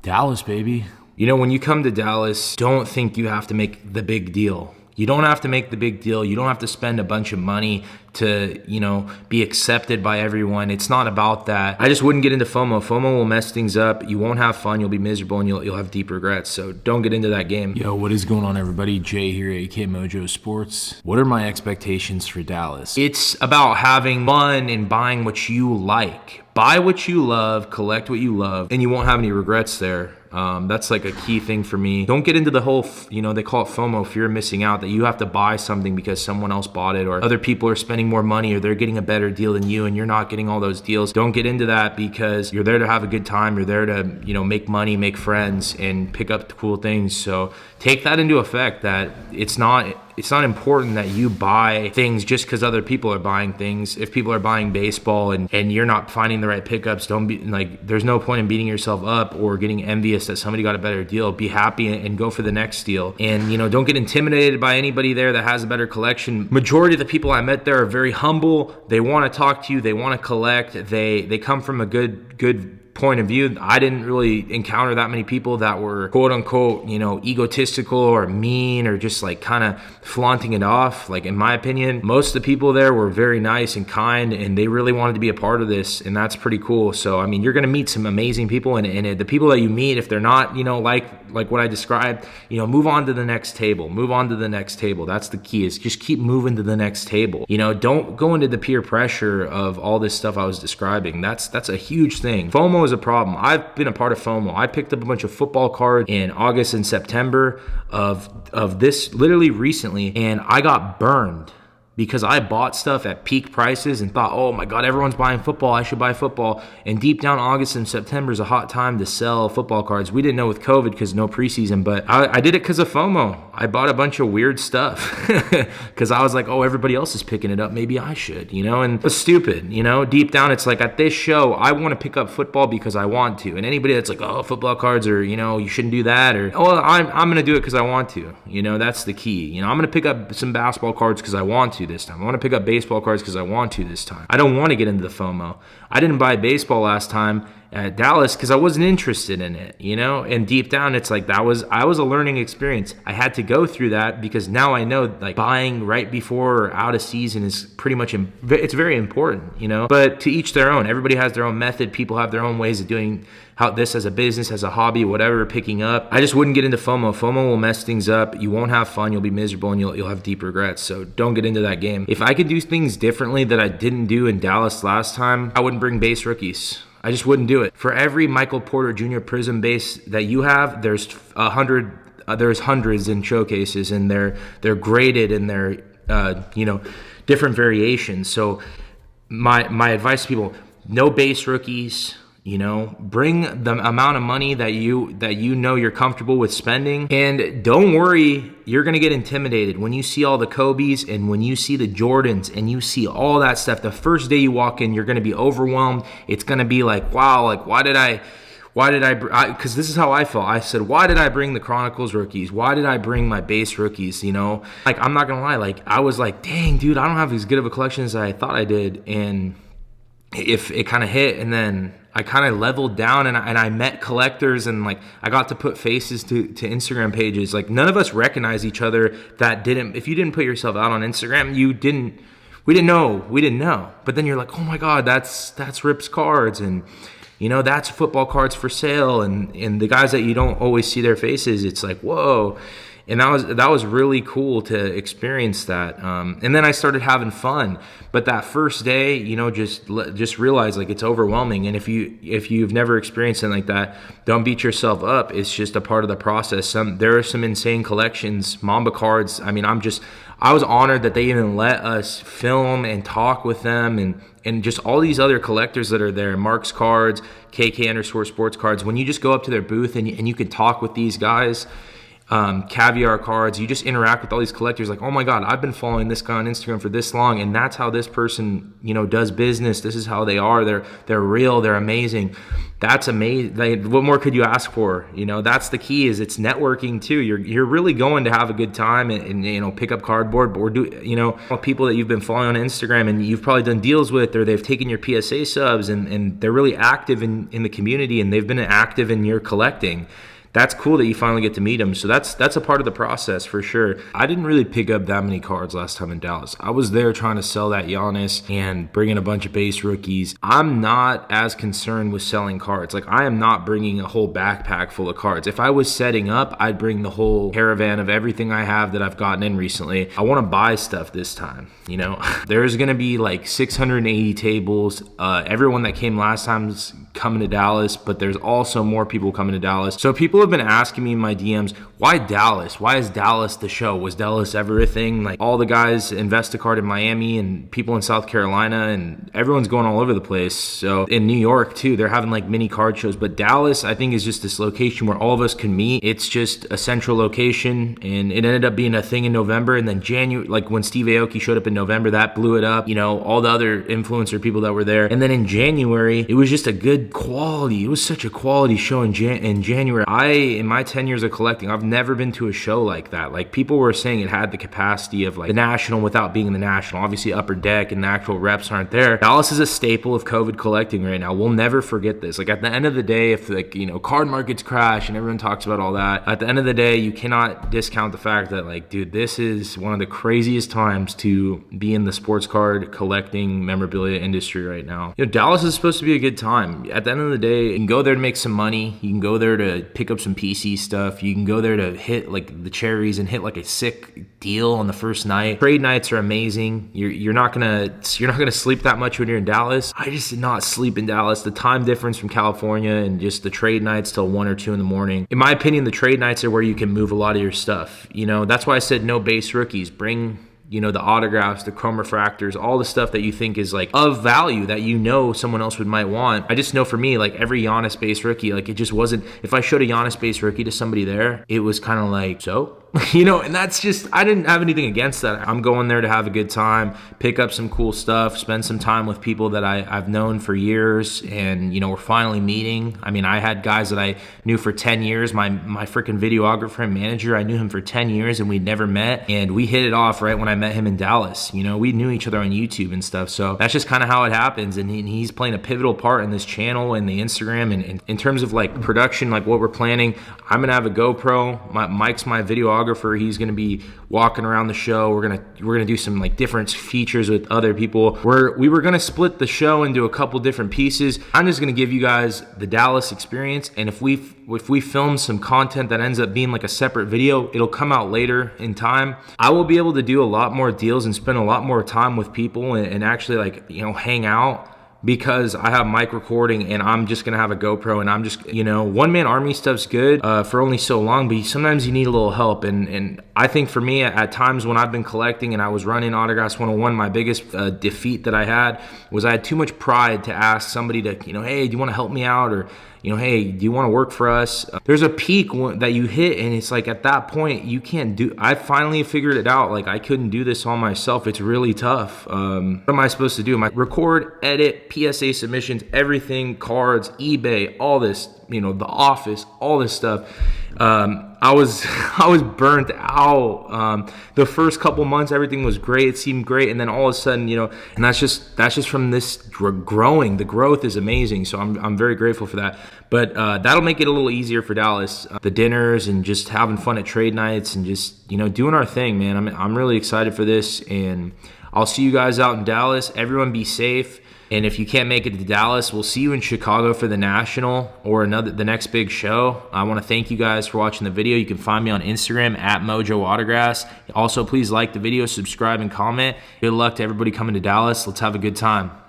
Dallas, baby. You know, when you come to Dallas, don't think you have to make the big deal. You don't have to make the big deal. You don't have to spend a bunch of money to, be accepted by everyone. It's not about that. I just wouldn't get into FOMO. FOMO will mess things up. You won't have fun. You'll be miserable, and you'll have deep regrets. So don't get into that game. Yo, what is going on, everybody? Jay here, aka Mojo Sports. What are my expectations for Dallas? It's about having fun and buying what you like. Buy what you love, collect what you love, and you won't have any regrets there. That's like a key thing for me. Don't get into the whole, they call it FOMO, fear of missing out, that you have to buy something because someone else bought it or other people are spending more money or they're getting a better deal than you and you're not getting all those deals. Don't get into that because you're there to have a good time. You're there to, make money, make friends, and pick up cool things. So take that into effect that it's not important that you buy things just because other people are buying things. If people are buying baseball and you're not finding the right pickups, don't be like, there's no point in beating yourself up or getting envious that somebody got a better deal. Be happy and go for the next deal. And, don't get intimidated by anybody there that has a better collection. Majority of the people I met there are very humble. They want to talk to you. They want to collect. They come from a good point of view. I didn't really encounter that many people that were quote unquote, egotistical or mean or just like kind of flaunting it off. Like in my opinion, most of the people there were very nice and kind and they really wanted to be a part of this, and that's pretty cool. So, you're going to meet some amazing people and the people that you meet, if they're not, like what I described, move on to the next table. Move on to the next table. That's the key, is just keep moving to the next table. Don't go into the peer pressure of all this stuff I was describing. That's a huge thing. FOMO is a problem. I've been a part of FOMO. I picked up a bunch of football cards in August and September of this literally recently, and I got burned because I bought stuff at peak prices and thought, oh my God, everyone's buying football, I should buy football. And deep down, August and September is a hot time to sell football cards. We didn't know with COVID because no preseason, but I did it because of FOMO. I bought a bunch of weird stuff because I was like, oh, everybody else is picking it up, maybe I should, and it was stupid, Deep down, it's like at this show, I want to pick up football because I want to. And anybody that's like, oh, football cards or, you shouldn't do that, or, oh, I'm going to do it because I want to. That's the key. I'm going to pick up some basketball cards because I want to this time. I want to pick up baseball cards because I want to this time. I don't want to get into the FOMO. I didn't buy baseball last time at Dallas because I wasn't interested in it, and deep down it's like I was a learning experience. I had to go through that because now I know like buying right before or out of season is pretty much it's very important, but to each their own. Everybody has their own method. People have their own ways of doing how this as a business, as a hobby, whatever, picking up. I just wouldn't get into FOMO. FOMO will mess things up. You won't have fun. You'll be miserable and you'll have deep regrets. So don't get into that game. If I could do things differently that I didn't do in Dallas last time, I wouldn't bring base rookies. I just wouldn't do it. For every Michael Porter Jr. Prism base that you have, there's hundreds in showcases, and they're graded and they're different variations. So my advice to people: no base rookies. Bring the amount of money that you're comfortable with spending, and don't worry, you're going to get intimidated when you see all the Kobe's and when you see the Jordans and you see all that stuff. The first day you walk in, you're going to be overwhelmed. It's going to be like, wow, like why did I because this is how I felt. I said, why did I bring the Chronicles rookies? Why did I bring my base rookies? Like, I'm not going to lie. Like, I was like, dang, dude, I don't have as good of a collection as I thought I did. And if it kind of hit, and then I kind of leveled down and I met collectors, and like I got to put faces to Instagram pages. Like, none of us recognize each other if you didn't put yourself out on Instagram, we didn't know. But then you're like, oh my God, that's Rip's cards, and that's football cards for sale, and the guys that you don't always see their faces, it's like, whoa. And that was really cool to experience that. And then I started having fun. But that first day, just realize like it's overwhelming. And if you've never experienced something like that, don't beat yourself up. It's just a part of the process. There are some insane collections, Mamba cards. I was honored that they even let us film and talk with them, and just all these other collectors that are there, Mark's Cards, KK_sports cards. When you just go up to their booth and you can talk with these guys, caviar cards. You just interact with all these collectors like, oh my God, I've been following this guy on Instagram for this long, and that's how this person, does business. This is how they are. They're real. They're amazing. That's amazing. Like, what more could you ask for? That's the key. Is it's networking too. You're really going to have a good time and pick up cardboard, but people that you've been following on Instagram and you've probably done deals with, or they've taken your PSA subs and they're really active in the community, and they've been active in your collecting. That's cool that you finally get to meet them. So that's a part of the process for sure. I didn't really pick up that many cards last time in Dallas. I was there trying to sell that Giannis and bring in a bunch of base rookies. I'm not as concerned with selling cards. Like, I am not bringing a whole backpack full of cards. If I was setting up, I'd bring the whole caravan of everything I have that I've gotten in recently. I want to buy stuff this time. There's going to be like 680 tables. Everyone that came last time's coming to Dallas, but there's also more people coming to Dallas. So people have been asking me in my DMs, why Dallas? Why is Dallas the show? Was Dallas ever a thing? Like, all the guys Investacard in Miami and people in South Carolina, and everyone's going all over the place. So in New York too, they're having like mini card shows. But Dallas, I think, is just this location where all of us can meet. It's just a central location, and it ended up being a thing in November. And then January, like when Steve Aoki showed up in November, that blew it up. All the other influencer people that were there. And then in January, it was just a good quality. It was such a quality show in January. In my 10 years of collecting, I've never been to a show like that. Like, people were saying it had the capacity of like the National without being the National. Obviously, Upper Deck and the actual reps aren't there. Dallas is a staple of COVID collecting right now. We'll never forget this. Like, at the end of the day, if card markets crash and everyone talks about all that, at the end of the day, you cannot discount the fact that, like, dude, this is one of the craziest times to be in the sports card collecting memorabilia industry right now. Dallas is supposed to be a good time. At the end of the day, you can go there to make some money. You can go there to pick up some PC stuff. You can go there to hit like the cherries and hit like a sick deal on the first night. Trade nights are amazing. You're not gonna sleep that much when you're in Dallas. I just did not sleep in Dallas. The time difference from California and just the trade nights till 1 or 2 in the morning. In my opinion, the trade nights are where you can move a lot of your stuff. That's why I said no base rookies. Bring the autographs, the chrome refractors, all the stuff that you think is like of value that someone else might want. I just know for me, like, every Giannis base rookie, like, it just wasn't, if I showed a Giannis base rookie to somebody there, it was kind of like, so? And that's just, I didn't have anything against that. I'm going there to have a good time, pick up some cool stuff, spend some time with people that I've known for years, and, we're finally meeting. I mean, I had guys that I knew for 10 years. My freaking videographer and manager, I knew him for 10 years and we'd never met, and we hit it off right when I met him in Dallas. We knew each other on YouTube and stuff, so that's just kind of how it happens, and he's playing a pivotal part in this channel and the Instagram, and in terms of like production, like what we're planning, I'm gonna have a GoPro. Mike's my videographer. He's gonna be walking around the show. We're gonna do some like different features with other people. We were gonna split the show into a couple different pieces. I'm just gonna give you guys the Dallas experience, and if we film some content that ends up being like a separate video, it'll come out later in time. I will be able to do a lot more deals and spend a lot more time with people and actually like hang out, because I have mic recording and I'm just gonna have a GoPro, and I'm just, one-man army stuff's good for only so long, but sometimes you need a little help. And I think for me, at times when I've been collecting and I was running Autographs 101, my biggest defeat that I had was I had too much pride to ask somebody to, hey, do you want to help me out? Or, hey, do you want to work for us? There's a peak that you hit, and it's like at that point you can't do. I finally figured it out. Like, I couldn't do this all myself. It's really tough. What am I supposed to do? Record, edit, PSA submissions, everything, cards, eBay, all this, the office, all this stuff. I was burnt out. The first couple months, everything was great. It seemed great. And then all of a sudden, and that's just from this growing. The growth is amazing. So I'm very grateful for that. But that'll make it a little easier for Dallas. The dinners and just having fun at trade nights and just, doing our thing, man. I'm really excited for this, and I'll see you guys out in Dallas. Everyone be safe. And if you can't make it to Dallas, we'll see you in Chicago for the National or the next big show. I want to thank you guys for watching the video. You can find me on Instagram at Mojo Autographs. Also, please like the video, subscribe, and comment. Good luck to everybody coming to Dallas. Let's have a good time.